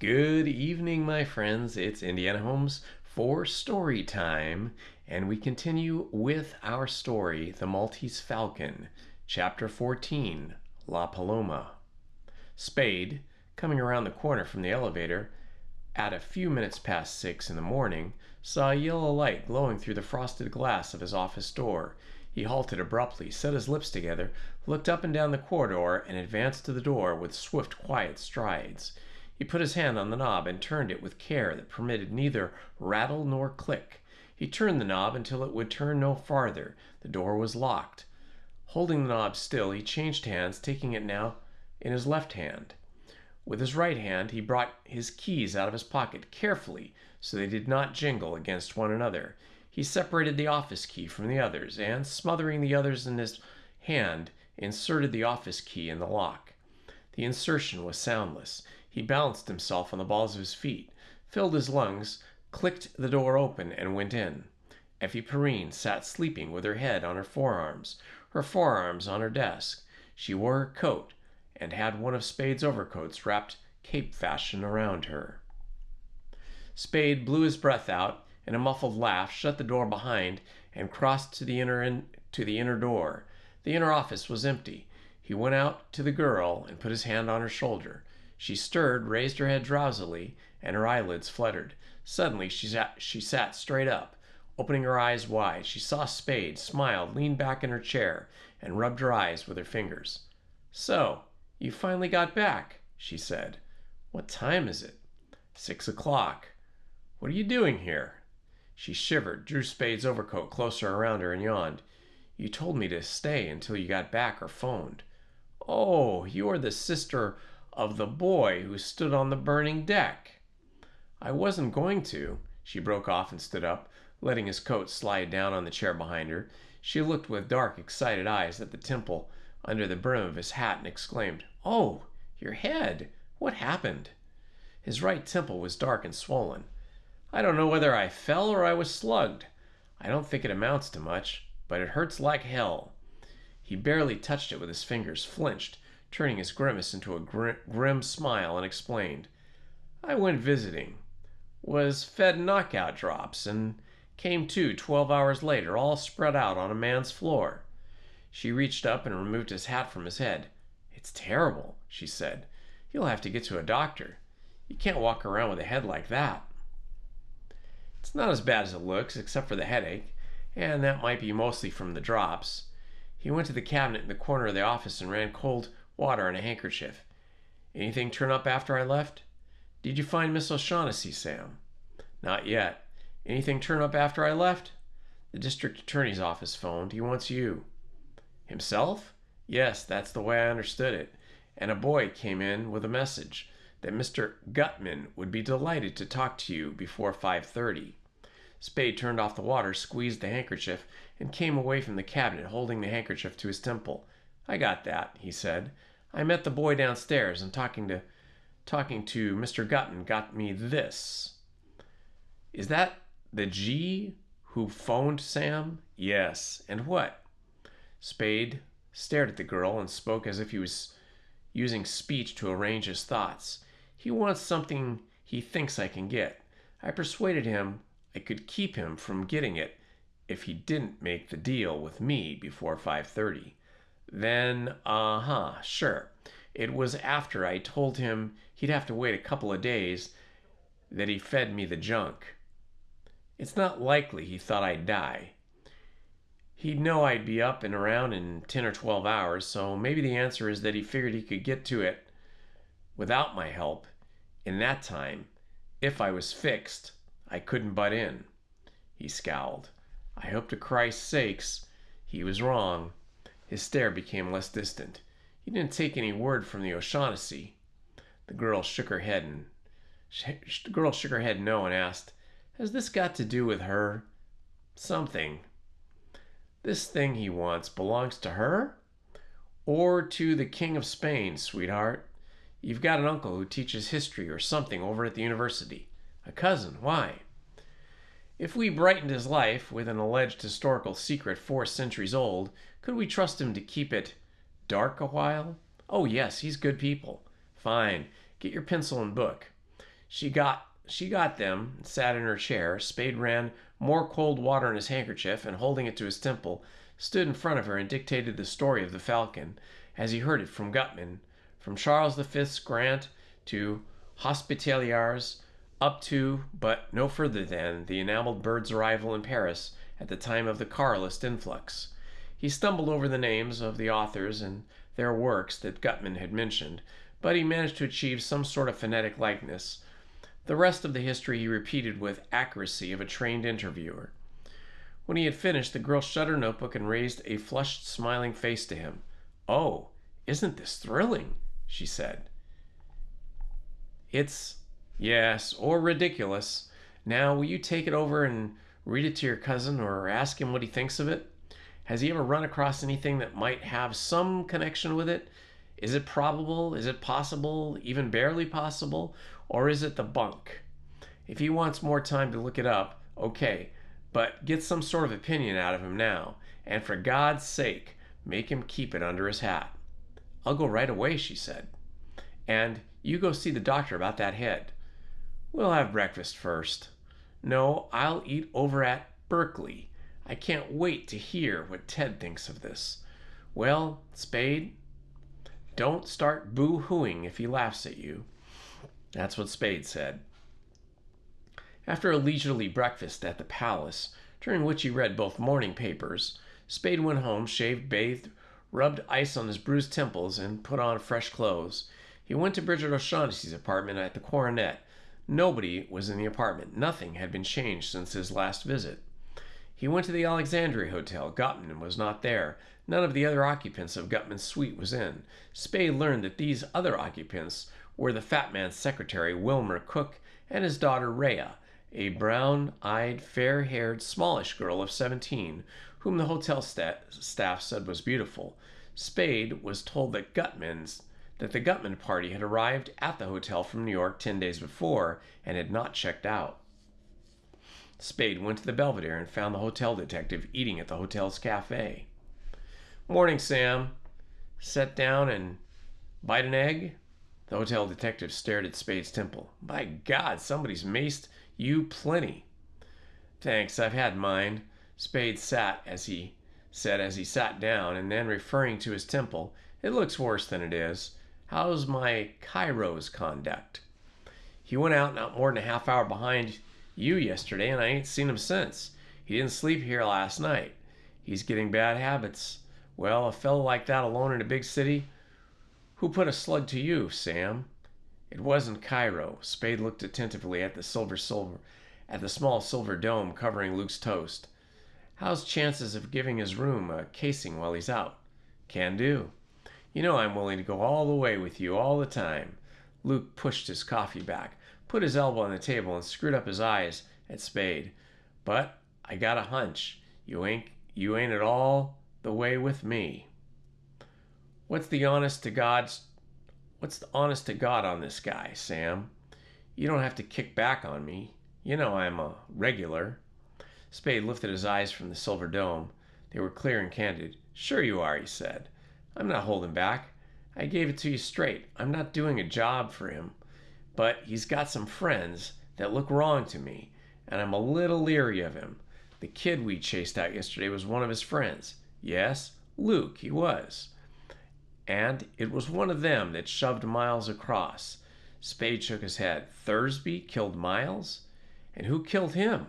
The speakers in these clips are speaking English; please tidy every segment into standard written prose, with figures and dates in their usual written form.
Good evening, my friends. It's Indiana Holmes for story time, and we continue with our story, The Maltese Falcon, Chapter 14, La Paloma. Spade, coming around the corner from the elevator at a few minutes past 6 in the morning, saw a yellow light glowing through the frosted glass of his office door. He halted abruptly, set his lips together, looked up and down the corridor, and advanced to the door with swift, quiet strides. He put his hand on the knob and turned it with care that permitted neither rattle nor click. He turned the knob until it would turn no farther. The door was locked. Holding the knob still, he changed hands, taking it now in his left hand. With his right hand, he brought his keys out of his pocket carefully so they did not jingle against one another. He separated the office key from the others and, smothering the others in his hand, inserted the office key in the lock. The insertion was soundless. He balanced himself on the balls of his feet, filled his lungs, clicked the door open, and went in. Effie Perrine sat sleeping with her head on her forearms on her desk. She wore her coat and had one of Spade's overcoats wrapped cape fashion around her. Spade blew his breath out in a muffled laugh, shut the door behind, and crossed to the inner door. The inner office was empty. He went out to the girl and put his hand on her shoulder. She stirred, raised her head drowsily, and her eyelids fluttered. Suddenly she sat straight up, opening her eyes wide. She saw Spade, smiled, leaned back in her chair, and rubbed her eyes with her fingers. "So, you finally got back," she said. "What time is it?" 6 o'clock. "What are you doing here?" She shivered, drew Spade's overcoat closer around her, and yawned. "You told me to stay until you got back or phoned." "Oh, you are the sister of the boy who stood on the burning deck." "I wasn't going to." She broke off and stood up, letting his coat slide down on the chair behind her. She looked with dark, excited eyes at the temple under the brim of his hat and exclaimed, "Oh, your head! What happened?" His right temple was dark and swollen. "I don't know whether I fell or I was slugged. I don't think it amounts to much, but it hurts like hell." He barely touched it with his fingers, flinched, turning his grimace into a grim smile, and explained, "I went visiting. Was fed knockout drops, and came to 12 hours later, all spread out on a man's floor." She reached up and removed his hat from his head. "It's terrible," she said. "You'll have to get to a doctor. You can't walk around with a head like that." "It's not as bad as it looks, except for the headache, and that might be mostly from the drops." He went to the cabinet in the corner of the office and ran cold water on a handkerchief. "Anything turn up after I left?" "Did you find Miss O'Shaughnessy, Sam?" "Not yet." "Anything turn up after I left?" "The district attorney's office phoned. He wants you." "Himself?" "Yes, that's the way I understood it. And a boy came in with a message that Mr. Gutman would be delighted to talk to you before 5:30. Spade turned off the water, squeezed the handkerchief, and came away from the cabinet, holding the handkerchief to his temple. "I got that," he said. "I met the boy downstairs, and talking to Mr. Gutman got me this." "Is that the G who phoned, Sam?" "Yes. And what?" Spade stared at the girl and spoke as if he was using speech to arrange his thoughts. "He wants something he thinks I can get. I persuaded him I could keep him from getting it if he didn't make the deal with me before 5:30. Then, sure. It was after I told him he'd have to wait a couple of days that he fed me the junk. It's not likely he thought I'd die. He'd know I'd be up and around in 10 or 12 hours, so maybe the answer is that he figured he could get to it without my help in that time. If I was fixed, I couldn't butt in." He scowled. "I hope to Christ's sakes he was wrong." His stare became less distant. "You didn't take any word from the O'Shaughnessy?" The girl shook her head no and asked, "Has this got to do with her?" "Something." "This thing he wants belongs to her? Or to the King of Spain, sweetheart? You've got an uncle who teaches history or something over at the university." "A cousin. Why?" "If we brightened his life with an alleged historical secret 4 centuries old, could we trust him to keep it dark a while?" "Oh, yes, he's good people." "Fine. Get your pencil and book." She got them and sat in her chair. Spade ran more cold water in his handkerchief and, holding it to his temple, stood in front of her and dictated the story of the Falcon as he heard it from Gutman, from Charles V's grant to Hospitaliers, up to, but no further than, the enameled bird's arrival in Paris at the time of the Carlist influx. He stumbled over the names of the authors and their works that Gutman had mentioned, but he managed to achieve some sort of phonetic likeness. The rest of the history he repeated with accuracy of a trained interviewer. When he had finished, the girl shut her notebook and raised a flushed, smiling face to him. "Oh, isn't this thrilling?" she said. "It's, yes, or ridiculous. Now, will you take it over and read it to your cousin, or ask him what he thinks of it? Has he ever run across anything that might have some connection with it? Is it probable? Is it possible? Even barely possible? Or is it the bunk? If he wants more time to look it up, okay, but get some sort of opinion out of him now, and for God's sake, make him keep it under his hat." "I'll go right away," she said. "And you go see the doctor about that head." "We'll have breakfast first." "No, I'll eat over at Berkeley. I can't wait to hear what Ted thinks of this." "Well, Spade, don't start boo-hooing if he laughs at you." That's what Spade said. After a leisurely breakfast at the palace, during which he read both morning papers, Spade went home, shaved, bathed, rubbed ice on his bruised temples, and put on fresh clothes. He went to Bridget O'Shaughnessy's apartment at the Coronet. Nobody was in the apartment. Nothing had been changed since his last visit. He went to the Alexandria Hotel. Gutman was not there. None of the other occupants of Gutman's suite was in. Spade learned that these other occupants were the fat man's secretary, Wilmer Cook, and his daughter, Rhea, a brown-eyed, fair-haired, smallish girl of 17, whom the hotel staff said was beautiful. Spade was told that the Gutman party had arrived at the hotel from New York 10 days before and had not checked out. Spade went to the Belvedere and found the hotel detective eating at the hotel's cafe. "Morning, Sam. Sit down and bite an egg?" The hotel detective stared at Spade's temple. "By God, somebody's maced you plenty." "Thanks, I've had mine." Spade sat as he sat down, and then, referring to his temple, "It looks worse than it is. How's my Cairo's conduct?" "He went out not more than a half hour behind you yesterday, and I ain't seen him since. He didn't sleep here last night. He's getting bad habits. Well, a fellow like that alone in a big city. Who put a slug to you, Sam?" "It wasn't Cairo." Spade looked attentively at the small silver dome covering Luke's toast. "How's chances of giving his room a casing while he's out?" "Can do. You know I'm willing to go all the way with you all the time." Luke pushed his coffee back, put his elbow on the table, and screwed up his eyes at Spade. "But I got a hunch. You ain't at all the way with me." What's the honest to God on this guy, Sam? You don't have to kick back on me. You know I'm a regular." Spade lifted his eyes from the silver dome. They were clear and candid. "Sure you are," he said. "I'm not holding back. I gave it to you straight. I'm not doing a job for him. But he's got some friends that look wrong to me, and I'm a little leery of him. The kid we chased out yesterday was one of his friends. Yes, Luke, he was. And it was one of them that shoved Miles across." Spade shook his head. "Thursby killed Miles? And who killed him?"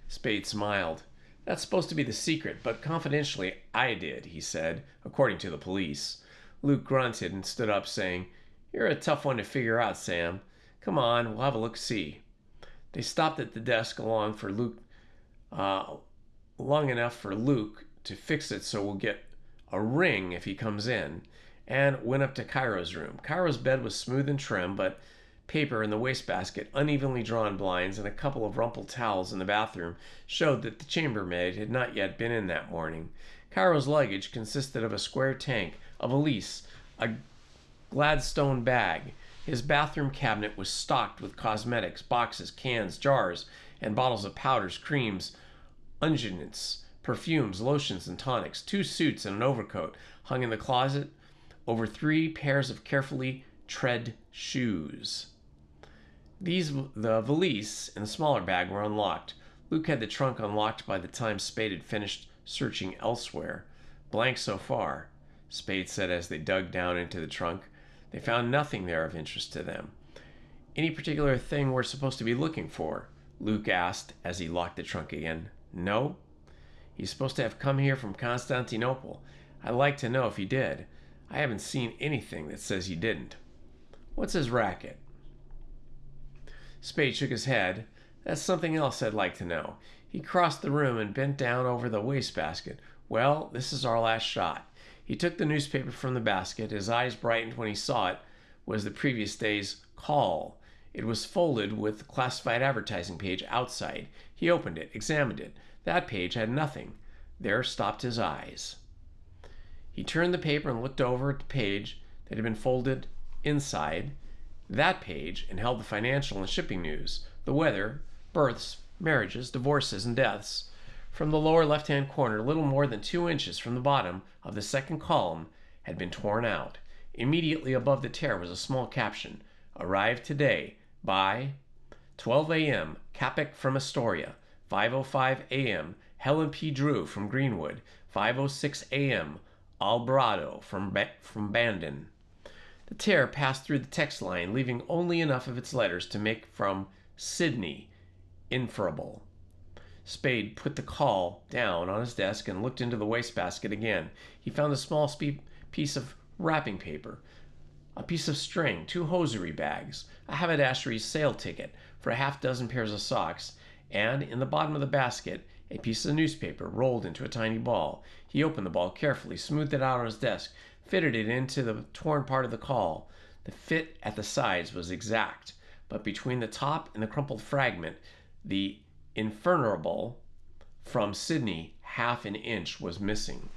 Spade smiled. "That's supposed to be the secret, but confidentially, I did," he said, "according to the police." Luke grunted and stood up, saying, "You're a tough one to figure out, Sam. Come on, we'll have a look-see." They stopped at the desk long enough for Luke to fix it so we'll get a ring if he comes in, and went up to Cairo's room. Cairo's bed was smooth and trim, but paper in the wastebasket, unevenly drawn blinds, and a couple of rumpled towels in the bathroom showed that the chambermaid had not yet been in that morning. Cairo's luggage consisted of a square tank, a valise, a Gladstone bag. His bathroom cabinet was stocked with cosmetics, boxes, cans, jars, and bottles of powders, creams, unguents, perfumes, lotions, and tonics. 2 suits and an overcoat hung in the closet over 3 pairs of carefully tread shoes. The valise and the smaller bag were unlocked. Luke had the trunk unlocked by the time Spade had finished searching elsewhere. Blank so far, Spade said as they dug down into the trunk. They found nothing there of interest to them. Any particular thing we're supposed to be looking for? Luke asked as he locked the trunk again. No. He's supposed to have come here from Constantinople. I'd like to know if he did. I haven't seen anything that says he didn't. What's his racket? Spade shook his head. That's something else I'd like to know. He crossed the room and bent down over the wastebasket. Well, this is our last shot. He took the newspaper from the basket. His eyes brightened when he saw it was the previous day's Call. It was folded with the classified advertising page outside. He opened it, examined it. That page had nothing. There stopped his eyes. He turned the paper and looked over at the page that had been folded inside that page and held the financial and shipping news, the weather, births, marriages, divorces, and deaths. From the lower left-hand corner, little more than 2 inches from the bottom of the second column, had been torn out. Immediately above the tear was a small caption, Arrived today by 12 a.m. Capek from Astoria, 5:05 a.m. Helen P. Drew from Greenwood, 5:06 a.m. Alvarado from Bandon. The tear passed through the text line, leaving only enough of its letters to make from Sydney inferable. Spade put the Call down on his desk and looked into the wastebasket again. He found a small piece of wrapping paper, a piece of string, 2 hosiery bags, a haberdashery sale ticket for a half-dozen pairs of socks, and in the bottom of the basket, a piece of newspaper rolled into a tiny ball. He opened the ball carefully, smoothed it out on his desk, fitted it into the torn part of the Call. The fit at the sides was exact, but between the top and the crumpled fragment, the inferable from Sydney half an inch was missing.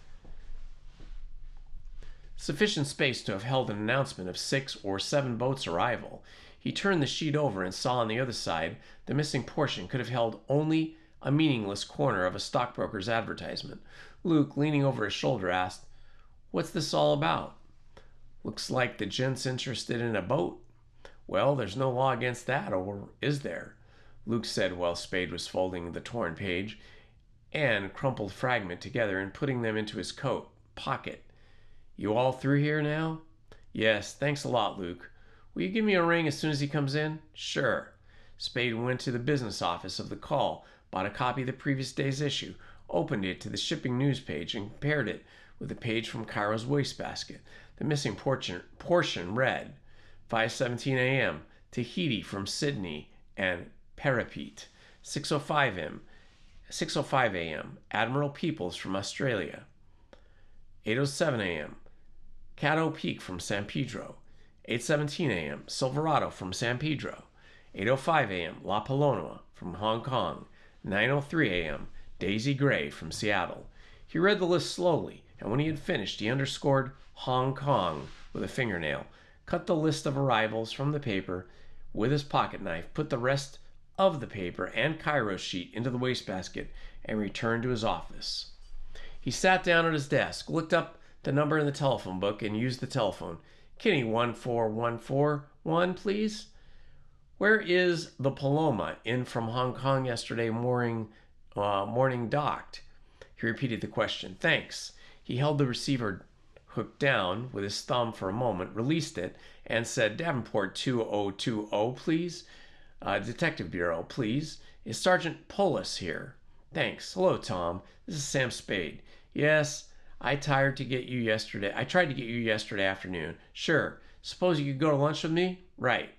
Sufficient space to have held an announcement of 6 or 7 boats' arrival. He turned the sheet over and saw on the other side the missing portion could have held only a meaningless corner of a stockbroker's advertisement. Luke, leaning over his shoulder, asked, What's this all about? Looks like the gent's interested in a boat. Well, there's no law against that, or is there? Luke said while Spade was folding the torn page and crumpled fragment together and putting them into his coat pocket. You all through here now? Yes, thanks a lot, Luke. Will you give me a ring as soon as he comes in? Sure. Spade went to the business office of the Call, bought a copy of the previous day's issue, opened it to the shipping news page, and compared it with the page from Cairo's wastebasket. The missing portion read, 5:17 a.m., Tahiti from Sydney and Parapet, 6:05 a.m., Admiral Peoples from Australia, 8:07 a.m., Caddo Peak from San Pedro, 8:17 a.m., Silverado from San Pedro, 8:05 a.m., La Paloma from Hong Kong, 9:03 a.m., Daisy Gray from Seattle. He read the list slowly, and when he had finished, he underscored Hong Kong with a fingernail, cut the list of arrivals from the paper with his pocket knife, put the rest of the paper and Cairo's sheet into the wastebasket, and returned to his office. He sat down at his desk, looked up the number in the telephone book, and used the telephone. Kinney 14141, please. Where is the Paloma in from Hong Kong yesterday morning docked? He repeated the question. Thanks. He held the receiver hooked down with his thumb for a moment, released it, and said, Davenport 2020, please. Detective Bureau, please. Is Sergeant Polis here? Thanks. Hello, Tom. This is Sam Spade. Yes, I tried to get you yesterday afternoon. Sure. Suppose you could go to lunch with me? Right.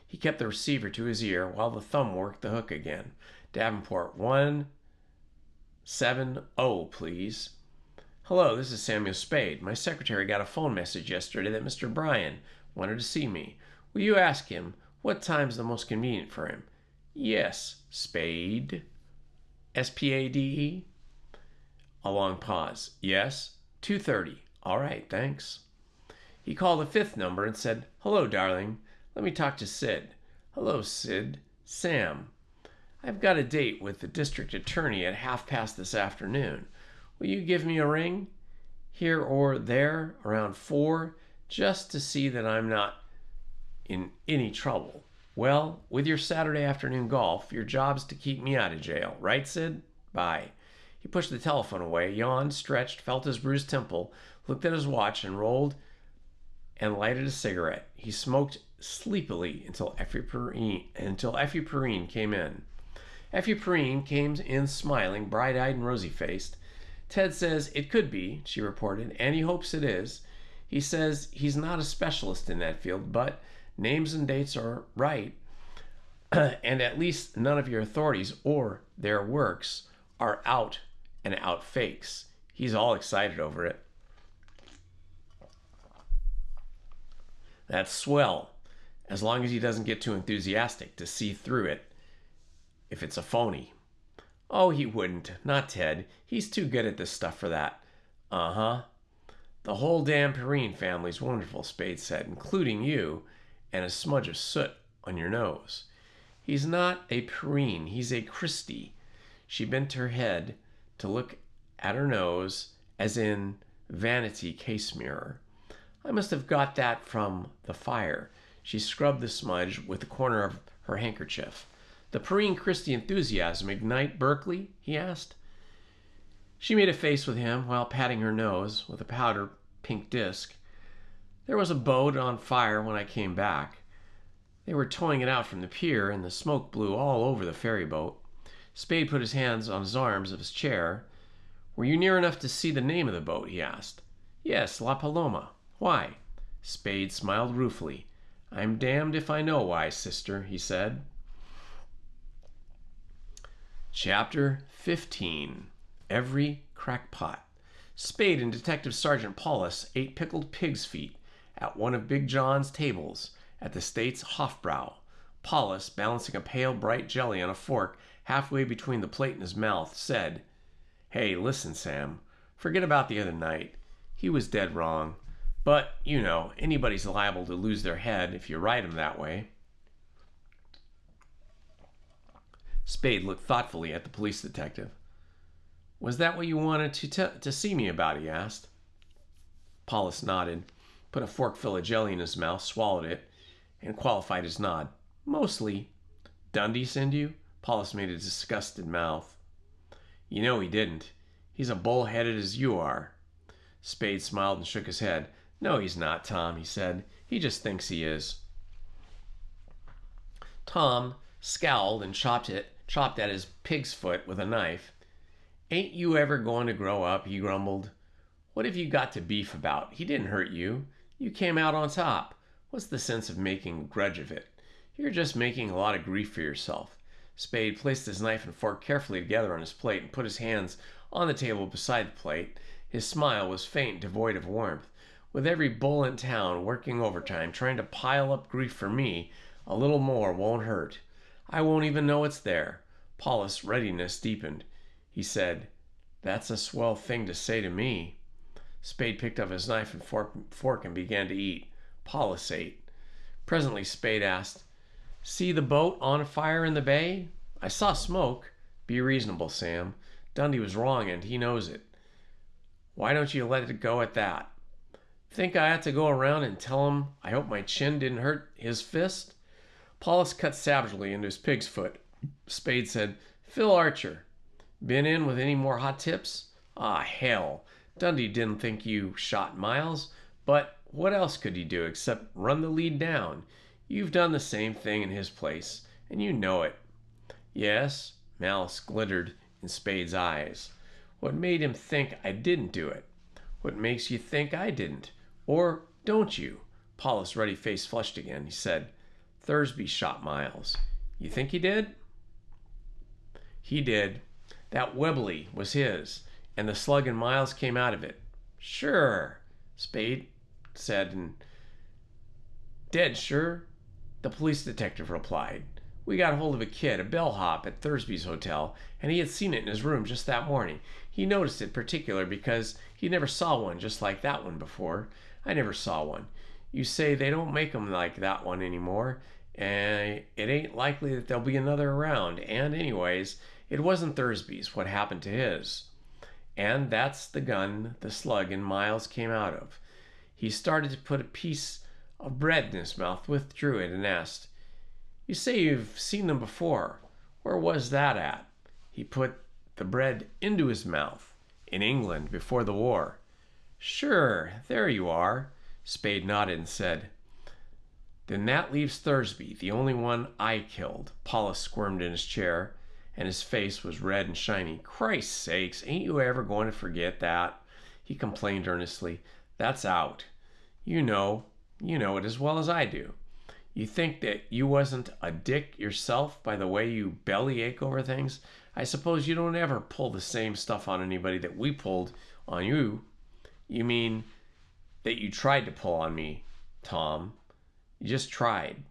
He kept the receiver to his ear while the thumb worked the hook again. Davenport 170, please. Hello, this is Samuel Spade. My secretary got a phone message yesterday that Mr. Bryan wanted to see me. Will you ask him what time's the most convenient for him? Yes, Spade. S-P-A-D-E? A long pause. Yes, 2:30. All right, thanks. He called a 5th number and said, Hello, darling. Let me talk to Sid. Hello, Sid. Sam. I've got a date with the district attorney at 5:30 this afternoon. Will you give me a ring? Here or there, around 4, just to see that I'm not in any trouble. Well, with your Saturday afternoon golf, your job's to keep me out of jail, right, Sid? Bye. He pushed the telephone away, yawned, stretched, felt his bruised temple, looked at his watch, and rolled and lighted a cigarette. He smoked sleepily until Effie Perrine came in. Effie Perrine came in smiling, bright-eyed and rosy-faced. Ted says it could be, she reported, and he hopes it is. He says he's not a specialist in that field, but names and dates are right, and at least none of your authorities or their works are out and out fakes. He's all excited over it. That's swell, as long as he doesn't get too enthusiastic to see through it if it's a phony. Oh, he wouldn't. Not Ted. He's too good at this stuff for that. Uh-huh. The whole damn Perrine family's wonderful, Spade said, including you and a smudge of soot on your nose. He's not a Perrine. He's a Christie. She bent her head to look at her nose, as in vanity case mirror. I must have got that from the fire. She scrubbed the smudge with the corner of her handkerchief. The Perrine Christie enthusiasm ignite Berkeley? He asked. She made a face with him while patting her nose with a powder pink disc. There was a boat on fire when I came back. They were towing it out from the pier, and the smoke blew all over the ferry boat. Spade put his hands on his arms of his chair. Were you near enough to see the name of the boat? He asked. Yes, La Paloma. Why? Spade smiled ruefully. I'm damned if I know why, sister, he said. Chapter 15. Every Crackpot. Spade and Detective Sergeant Paulus ate pickled pig's feet at one of Big John's tables at the state's Hofbrau. Paulus, balancing a pale, bright jelly on a fork halfway between the plate and his mouth, said, Hey, listen, Sam. Forget about the other night. He was dead wrong. But, you know, anybody's liable to lose their head if you ride him that way. Spade looked thoughtfully at the police detective. Was that what you wanted to see me about? He asked. Paulus nodded, put a forkful of jelly in his mouth, swallowed it, and qualified his nod. Mostly. Dundee send you? Paulus made a disgusted mouth. You know he didn't. He's as bull-headed as you are. Spade smiled and shook his head. No, he's not, Tom, he said. He just thinks he is. Tom scowled and chopped at his pig's foot with a knife. Ain't you ever going to grow up? He grumbled. What have you got to beef about? He didn't hurt you. You came out on top. What's the sense of making a grudge of it? You're just making a lot of grief for yourself. Spade placed his knife and fork carefully together on his plate and put his hands on the table beside the plate. His smile was faint, devoid of warmth. With every bull in town working overtime, trying to pile up grief for me, a little more won't hurt. I won't even know it's there. Paulus' readiness deepened. He said, That's a swell thing to say to me. Spade picked up his knife and fork and began to eat. Paulus ate. Presently Spade asked, See the boat on fire in the bay? I saw smoke. Be reasonable, Sam. Dundee was wrong and he knows it. Why don't you let it go at that? Think I ought to go around and tell him I hope my chin didn't hurt his fist? Paulus cut savagely into his pig's foot. Spade said, Phil Archer. Been in with any more hot tips? Ah, hell. Dundee didn't think you shot Miles, but what else could he do except run the lead down? You've done the same thing in his place, and you know it. Yes, malice glittered in Spade's eyes. What made him think I didn't do it? What makes you think I didn't? Or don't you? Paulus' ruddy face flushed again. He said, Thursby shot Miles. You think he did? He did. That Webley was his, and the slug in Miles came out of it. Sure, Spade said, and dead sure, the police detective replied. We got hold of a kid, a bellhop at Thursby's hotel, and he had seen it in his room just that morning. He noticed it particular because he never saw one just like that one before. I never saw one. You say they don't make 'em like that one anymore, and it ain't likely that there'll be another around. And anyways, it wasn't Thursby's what happened to his. And that's the gun the slug in Miles came out of. He started to put a piece of bread in his mouth, withdrew it, and asked, "You say you've seen them before. Where was that at?" He put the bread into his mouth. "In England, before the war." "Sure, there you are." Spade nodded and said, "Then that leaves Thursby, the only one I killed." Paulus squirmed in his chair, and his face was red and shiny. "Christ's sakes, ain't you ever going to forget that?" he complained earnestly. "That's out. You know it as well as I do. You think that you wasn't a dick yourself by the way you bellyache over things? I suppose you don't ever pull the same stuff on anybody that we pulled on you." "You mean that you tried to pull on me, Tom. You just tried."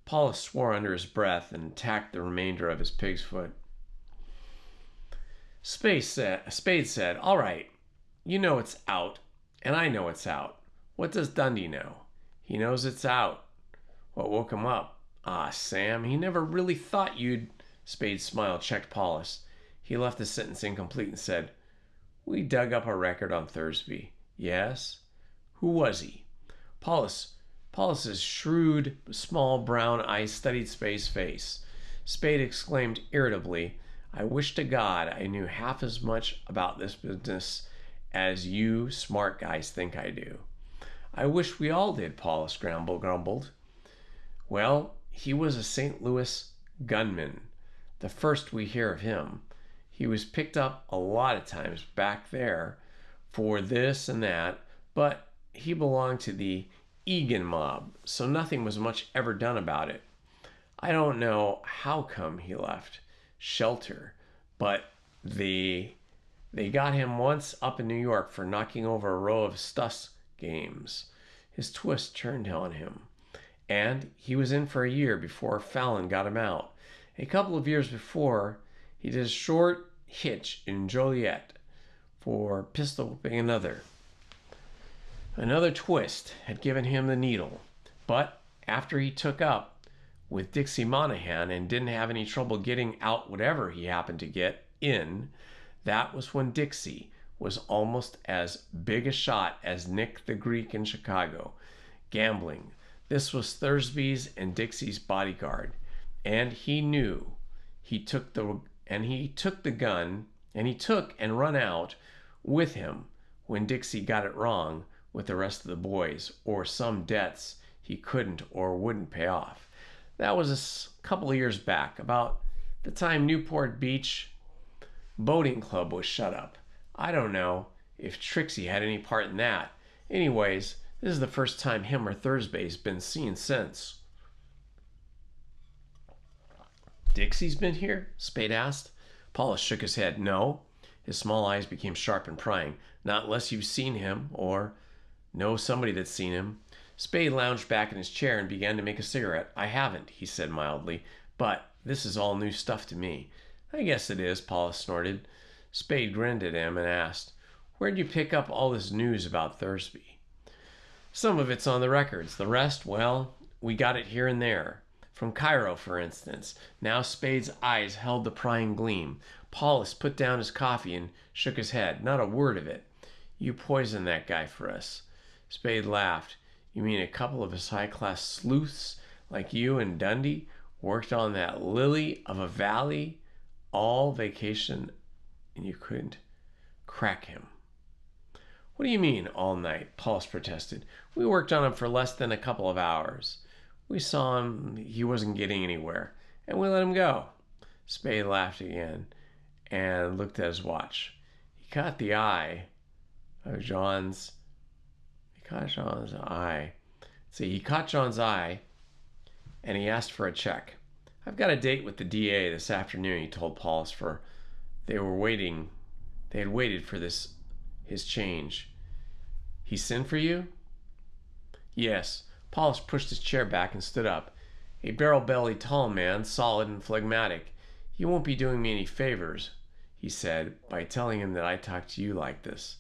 Paulus swore under his breath and attacked the remainder of his pig's foot. Spade said, "All right, you know it's out, and I know it's out. What does Dundee know?" "He knows it's out." "What woke him up?" "Ah, Sam, he never really thought you'd—" Spade's smile checked Paulus. He left the sentence incomplete and said, "We dug up a record on Thursby." "Yes? Who was he?" Paulus's shrewd, small brown eyes studied Spade's face. Spade exclaimed irritably, "I wish to God I knew half as much about this business as you smart guys think I do." "I wish we all did," Paulus grumbled. "Well, he was a St. Louis gunman, the first we hear of him. He was picked up a lot of times back there for this and that, but he belonged to the Egan mob, so nothing was much ever done about it. I don't know how come he left shelter, but they got him once up in New York for knocking over a row of Stuss games. His twist turned on him, and he was in for a year before Fallon got him out. A couple of years before, he did a short hitch in Joliet for pistol whipping another. Another twist had given him the needle, but after he took up with Dixie Monahan and didn't have any trouble getting out whatever he happened to get in, that was when Dixie was almost as big a shot as Nick the Greek in Chicago. Gambling. This was Thursby's and Dixie's bodyguard, and he knew. He took the gun and run out with him when Dixie got it wrong with the rest of the boys, or some debts he couldn't or wouldn't pay off. That was a couple of years back, about the time Newport Beach Boating Club was shut up. I don't know if Trixie had any part in that. Anyways, this is the first time him or Thursby's been seen since. "Dixie's been here?" Spade asked. Paulus shook his head. "No." His small eyes became sharp and prying. "Not unless you've seen him, or know somebody that's seen him." Spade lounged back in his chair and began to make a cigarette. "I haven't," he said mildly, "but this is all new stuff to me." "I guess it is," Paulus snorted. Spade grinned at him and asked, "Where'd you pick up all this news about Thursby?" "Some of it's on the records. The rest, well, we got it here and there. From Cairo, for instance." Now Spade's eyes held the prying gleam. Paulus put down his coffee and shook his head. "Not a word of it. You poisoned that guy for us." Spade laughed. "You mean a couple of his high-class sleuths like you and Dundee worked on that lily of a valley all vacation, and you couldn't crack him?" "What do you mean, all night?" Paulus protested. "We worked on him for less than a couple of hours. We saw him, he wasn't getting anywhere, and we let him go." Spade laughed again and looked at his watch. He caught John's eye, and he asked for a check. "I've got a date with the DA this afternoon," he told Paulus, for they had waited for his change. "He sent for you?" "Yes." Paulus pushed his chair back and stood up. "A barrel-bellied tall man, solid and phlegmatic. You won't be doing me any favors," he said, "by telling him that I talked to you like this."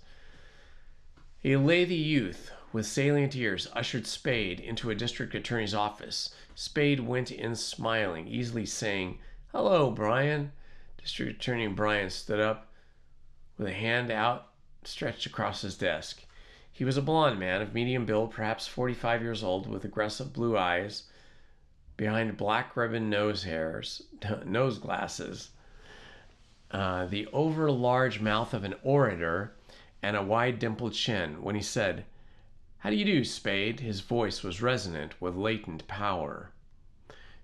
A lathy youth with salient ears ushered Spade into a district attorney's office. Spade went in smiling, easily saying, "Hello, Brian." District Attorney Brian stood up with a hand out stretched across his desk. He was a blond man of medium build, perhaps 45 years old, with aggressive blue eyes behind black ribbon nose glasses, the over large mouth of an orator, and a wide dimpled chin. When he said, "How do you do, Spade?" his voice was resonant with latent power.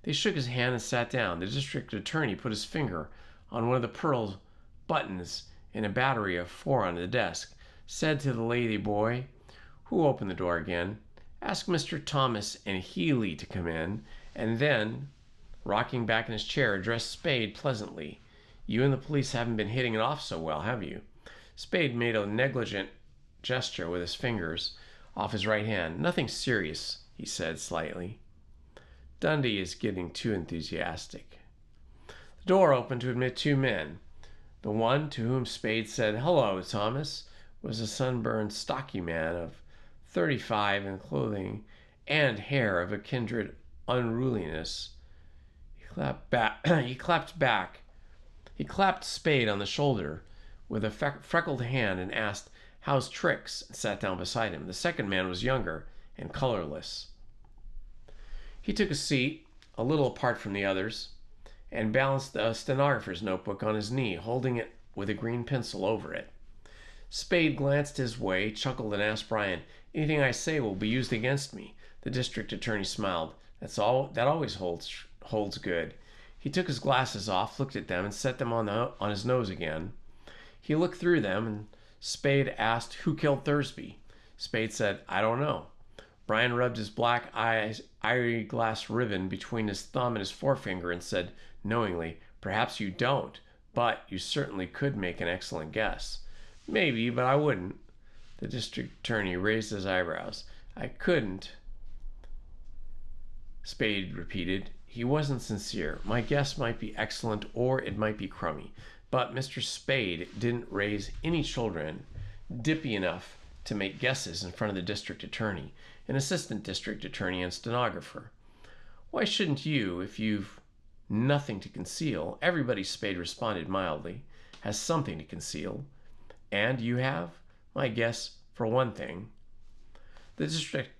They shook his hand and sat down. The district attorney put his finger on one of the pearl buttons in a battery of 4 on the desk, said to the lady boy, who opened the door again, "Ask Mr. Thomas and Healy to come in," and then, rocking back in his chair, addressed Spade pleasantly. "You and the police haven't been hitting it off so well, have you?" Spade made a negligent gesture with his fingers off his right hand. "Nothing serious," he said slightly. "Dundee is getting too enthusiastic." The door opened to admit 2 men. The one to whom Spade said, "Hello, Thomas," was a sunburned, stocky man of 35 in clothing and hair of a kindred unruliness. He clapped Spade on the shoulder with a freckled hand and asked, "How's tricks?" and sat down beside him. The second man was younger and colorless. He took a seat a little apart from the others and balanced a stenographer's notebook on his knee, holding it with a green pencil over it. Spade glanced his way, chuckled, and asked Brian, "Anything I say will be used against me?" The district attorney smiled. "That always holds good." He took his glasses off, looked at them, and set them on his nose again. He looked through them, and Spade asked, "Who killed Thursby?" Spade said, "I don't know." Brian rubbed his black eyeglass ribbon between his thumb and his forefinger and said knowingly, "Perhaps you don't, but you certainly could make an excellent guess." "Maybe, but I wouldn't." The district attorney raised his eyebrows. "I couldn't," Spade repeated. He wasn't sincere. "My guess might be excellent or it might be crummy. But Mr. Spade didn't raise any children dippy enough to make guesses in front of the district attorney, an assistant district attorney, and stenographer. Why shouldn't you, if you've nothing to conceal?" "Everybody," Spade responded mildly, "has something to conceal." "And you have?" "My guess, for one thing." The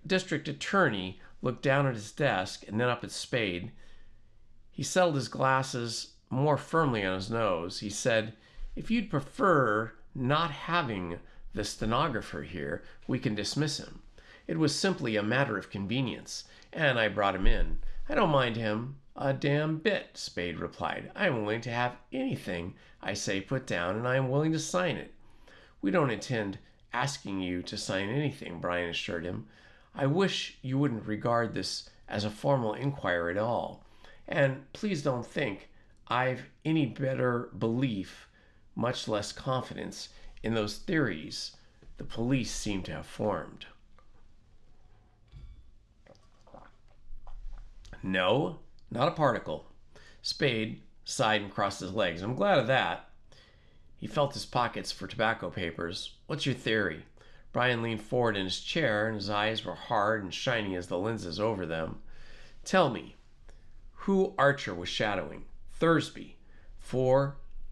district attorney looked down at his desk and then up at Spade. He settled his glasses more firmly on his nose. He said, "If you'd prefer not having the stenographer here, we can dismiss him. It was simply a matter of convenience, and I brought him in." "I don't mind him a damn bit," Spade replied. "I am willing to have anything I say put down, and I am willing to sign it." "We don't intend asking you to sign anything," Brian assured him. "I wish you wouldn't regard this as a formal inquiry at all. And please don't think I've any better belief, much less confidence, in those theories the police seem to have formed." "No, not a particle." Spade sighed and crossed his legs. "I'm glad of that." He felt his pockets for tobacco papers. "What's your theory?" Brian leaned forward in his chair, and his eyes were hard and shiny as the lenses over them. "Tell me who Archer was shadowing." "Thursby.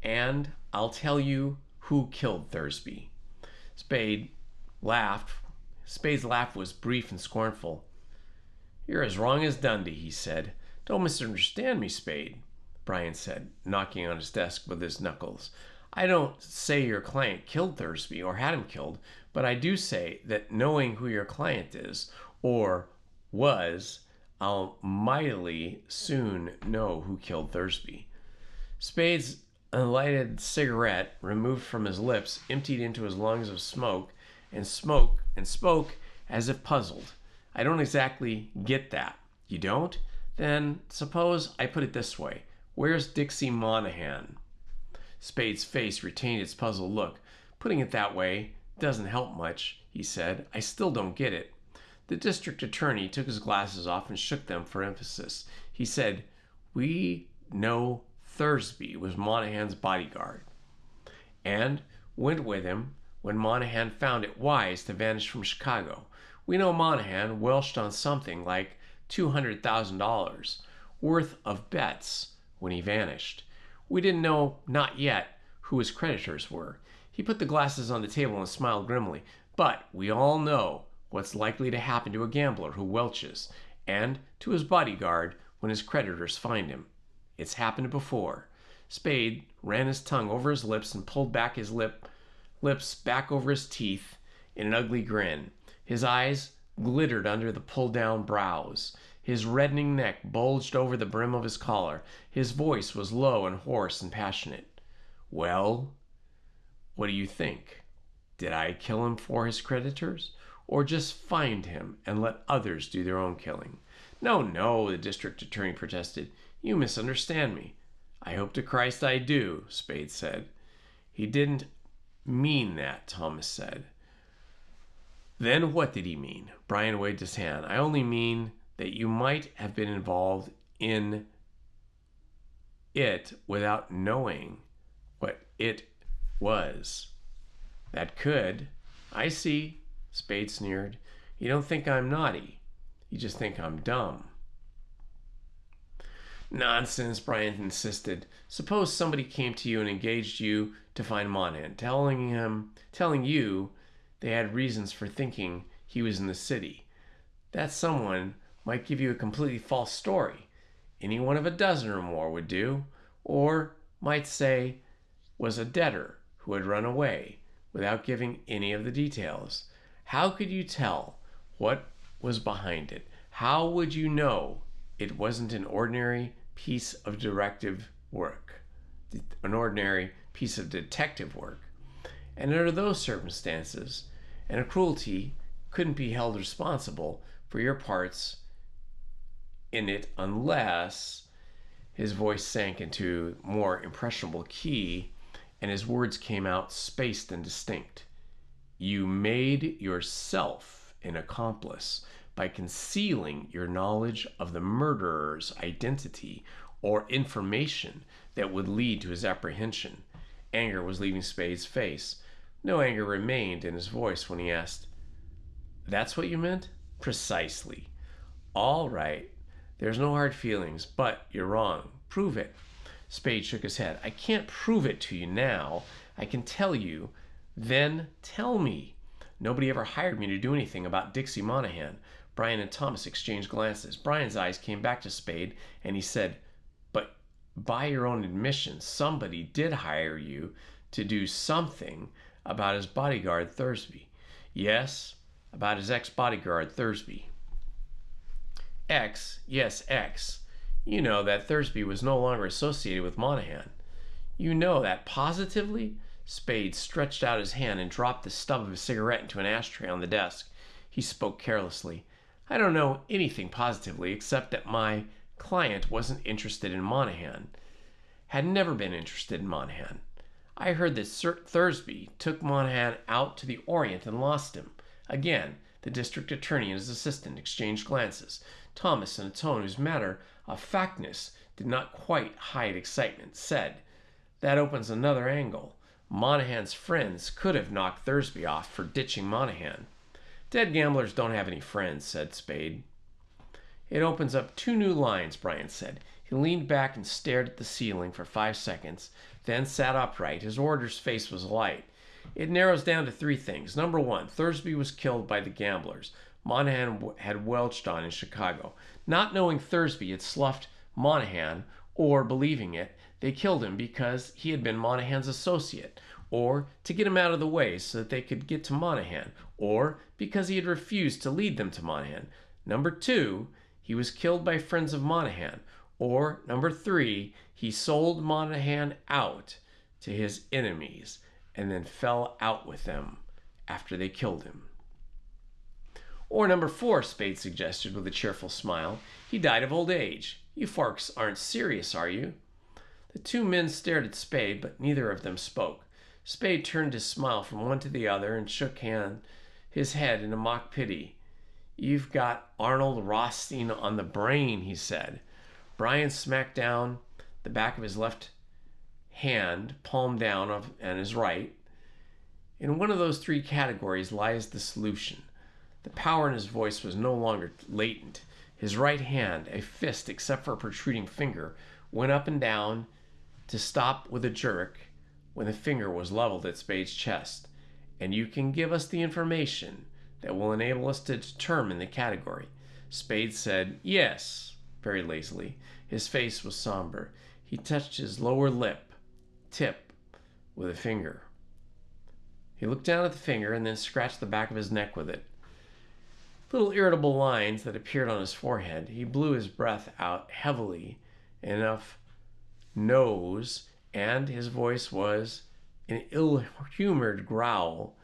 And I'll tell you who killed Thursby." Spade laughed. Spade's laugh was brief and scornful. "You're as wrong as Dundee," he said. "Don't misunderstand me, Spade," Brian said, knocking on his desk with his knuckles. "I don't say your client killed Thursby or had him killed, but I do say that knowing who your client is, or was, I'll mightily soon know who killed Thursby." Spade's lighted cigarette, removed from his lips, emptied into his lungs of smoke, and spoke as if puzzled. "I don't exactly get that." "You don't? Then suppose I put it this way. Where's Dixie Monahan?" Spade's face retained its puzzled look. "Putting it that way doesn't help much," he said. "I still don't get it." The district attorney took his glasses off and shook them for emphasis. He said, "We know Thursby was Monahan's bodyguard and went with him when Monahan found it wise to vanish from Chicago. We know Monahan welched on something like $200,000 worth of bets when he vanished. We didn't know, not yet, who his creditors were." He put the glasses on the table and smiled grimly. But we all know what's likely to happen to a gambler who welches, and to his bodyguard when his creditors find him. It's happened before. Spade ran his tongue over his lips and pulled back his lips back over his teeth in an ugly grin. His eyes glittered under the pulled-down brows. His reddening neck bulged over the brim of his collar. His voice was low and hoarse and passionate. Well, what do you think? Did I kill him for his creditors, or just find him and let others do their own killing? No, no, the district attorney protested. You misunderstand me. I hope to Christ I do, Spade said. He didn't mean that, Thomas said. Then what did he mean? Brian waved his hand. I only mean that you might have been involved in it without knowing what it was. That could. I see, Spade sneered. You don't think I'm naughty. You just think I'm dumb. Nonsense, Brian insisted. Suppose somebody came to you and engaged you to find Monahan, telling you they had reasons for thinking he was in the city. That someone might give you a completely false story. Any one of a dozen or more would do, or might say was a debtor who had run away without giving any of the details. How could you tell what was behind it? How would you know it wasn't an ordinary piece of detective work? And under those circumstances, and a cruelty couldn't be held responsible for your parts in it unless his voice sank into more impressionable key and his words came out spaced and distinct. You made yourself an accomplice by concealing your knowledge of the murderer's identity or information that would lead to his apprehension. Anger was leaving Spade's face. No anger remained in his voice when he asked, That's what you meant? Precisely. All right. There's no hard feelings, but you're wrong. Prove it. Spade shook his head. I can't prove it to you now. I can tell you. Then tell me. Nobody ever hired me to do anything about Dixie Monahan. Brian and Thomas exchanged glances. Brian's eyes came back to Spade, and he said, But by your own admission, somebody did hire you to do something about his bodyguard Thursby. Yes, about his ex-bodyguard Thursby. X? Yes, X. You know that Thursby was no longer associated with Monahan. You know that positively? Spade stretched out his hand and dropped the stub of a cigarette into an ashtray on the desk. He spoke carelessly. I don't know anything positively except that my client wasn't interested in Monahan. Had never been interested in Monahan. I heard that Sir Thursby took Monahan out to the Orient and lost him. Again, the district attorney and his assistant exchanged glances. Thomas, in a tone whose matter of factness did not quite hide excitement, said, That opens another angle. Monahan's friends could have knocked Thursby off for ditching Monahan. Dead gamblers don't have any friends, said Spade. It opens up two new lines, Brian said. He leaned back and stared at the ceiling for 5 seconds, then sat upright. His orator's face was alight. It narrows down to three things. Number one, Thursby was killed by the gamblers Monahan had welched on in Chicago. Not knowing Thursby had sloughed Monahan, or believing it, they killed him because he had been Monahan's associate, or to get him out of the way so that they could get to Monahan, or because he had refused to lead them to Monahan. Number two, he was killed by friends of Monahan, or number three, he sold Monahan out to his enemies and then fell out with them after they killed him. Or number four, Spade suggested with a cheerful smile, he died of old age. You folks aren't serious, are you? The two men stared at Spade, but neither of them spoke. Spade turned his smile from one to the other and shook his head in a mock pity. You've got Arnold Rothstein on the brain, he said. Brian smacked down the back of his left hand, palm down, on his right. In one of those three categories lies the solution. The power in his voice was no longer latent. His right hand, a fist except for a protruding finger, went up and down to stop with a jerk when the finger was leveled at Spade's chest. and you can give us the information that will enable us to determine the category. Spade said, yes, very lazily. His face was somber. He touched his lower lip tip with a finger. He looked down at the finger and then scratched the back of his neck with it. Little irritable lines that appeared on his forehead. He blew his breath out heavily, enough nose, and his voice was an ill-humored growl.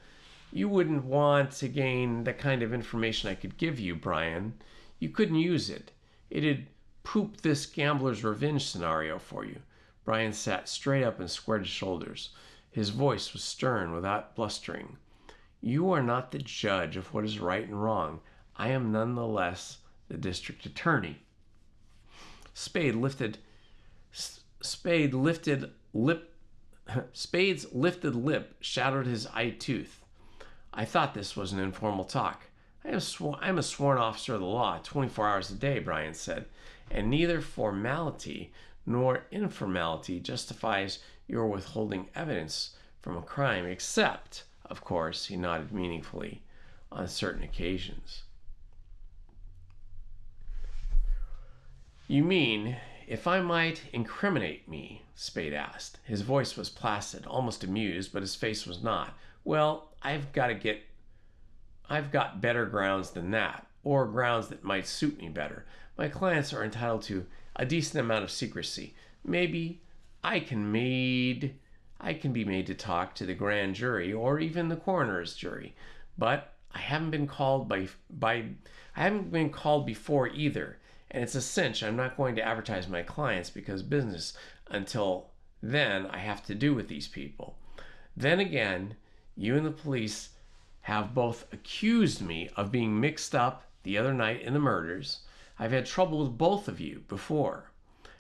You wouldn't want to gain the kind of information I could give you, Brian. You couldn't use it. It'd poop this gambler's revenge scenario for you. Brian sat straight up and squared his shoulders. His voice was stern without blustering. You are not the judge of what is right and wrong. I am nonetheless the district attorney. Spade's lifted lip shadowed his eye tooth. I thought this was an informal talk. I'm a sworn officer of the law 24 hours a day, Brian said, and neither formality nor informality justifies your withholding evidence from a crime, except, of course, he nodded meaningfully, on certain occasions. You mean, if I might incriminate me? Spade asked. His voice was placid, almost amused, but his face was not. Well, I've got better grounds than that, or grounds that might suit me better. My clients are entitled to a decent amount of secrecy. Maybe I can be made to talk to the grand jury or even the coroner's jury, but I haven't been called before either, and it's a cinch I'm not going to advertise my clients because business until then I have to do with these people. Then again, you and the police have both accused me of being mixed up the other night in the murders. I've had trouble with both of you before.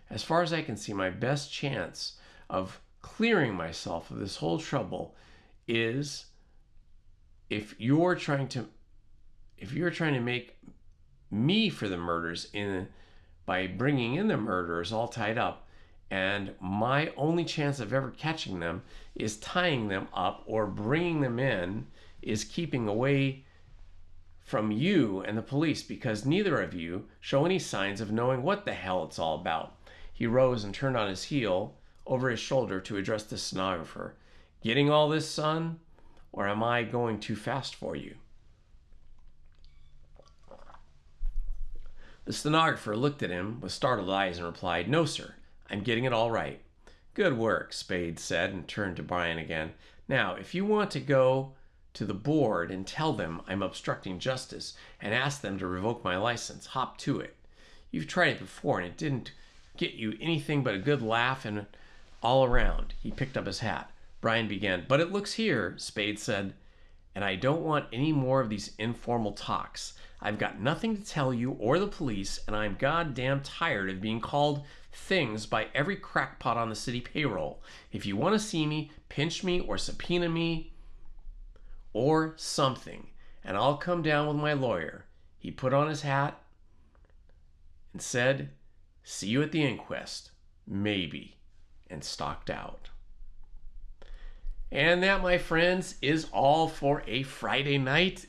As far as I can see, my best chance of clearing myself of this whole trouble is if you're trying to make me for the murders by bringing in the murderers all tied up, and my only chance of ever catching them is tying them up or bringing them in is keeping away from you and the police because neither of you show any signs of knowing what the hell it's all about. He rose and turned on his heel over his shoulder to address the stenographer. Getting all this, son? Or am I going too fast for you? The stenographer looked at him with startled eyes and replied, No, sir. I'm getting it all right. Good work, Spade said and turned to Brian again. Now, if you want to go to the board and tell them I'm obstructing justice and ask them to revoke my license, hop to it. You've tried it before and it didn't get you anything but a good laugh and all around. He picked up his hat. Brian began, But it looks here, Spade said, and I don't want any more of these informal talks. I've got nothing to tell you or the police, and I'm goddamn tired of being called things by every crackpot on the city payroll. If you want to see me, pinch me or subpoena me or something, and I'll come down with my lawyer. He put on his hat and said, See you at the inquest. Maybe. And stalked out. And that, my friends, is all for a Friday night.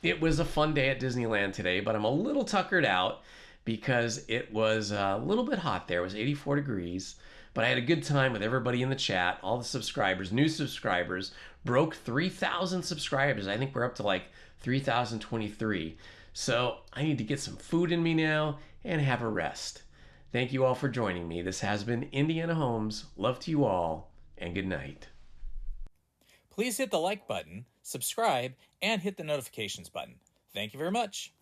It was a fun day at Disneyland today, but I'm a little tuckered out because it was a little bit hot there. It was 84 degrees, but I had a good time with everybody in the chat, all the subscribers, new subscribers, broke 3,000 subscribers. I think we're up to like 3,023. So I need to get some food in me now and have a rest. Thank you all for joining me. This has been Indiana Homes. Love to you all, and good night. Please hit the like button, subscribe, and hit the notifications button. Thank you very much.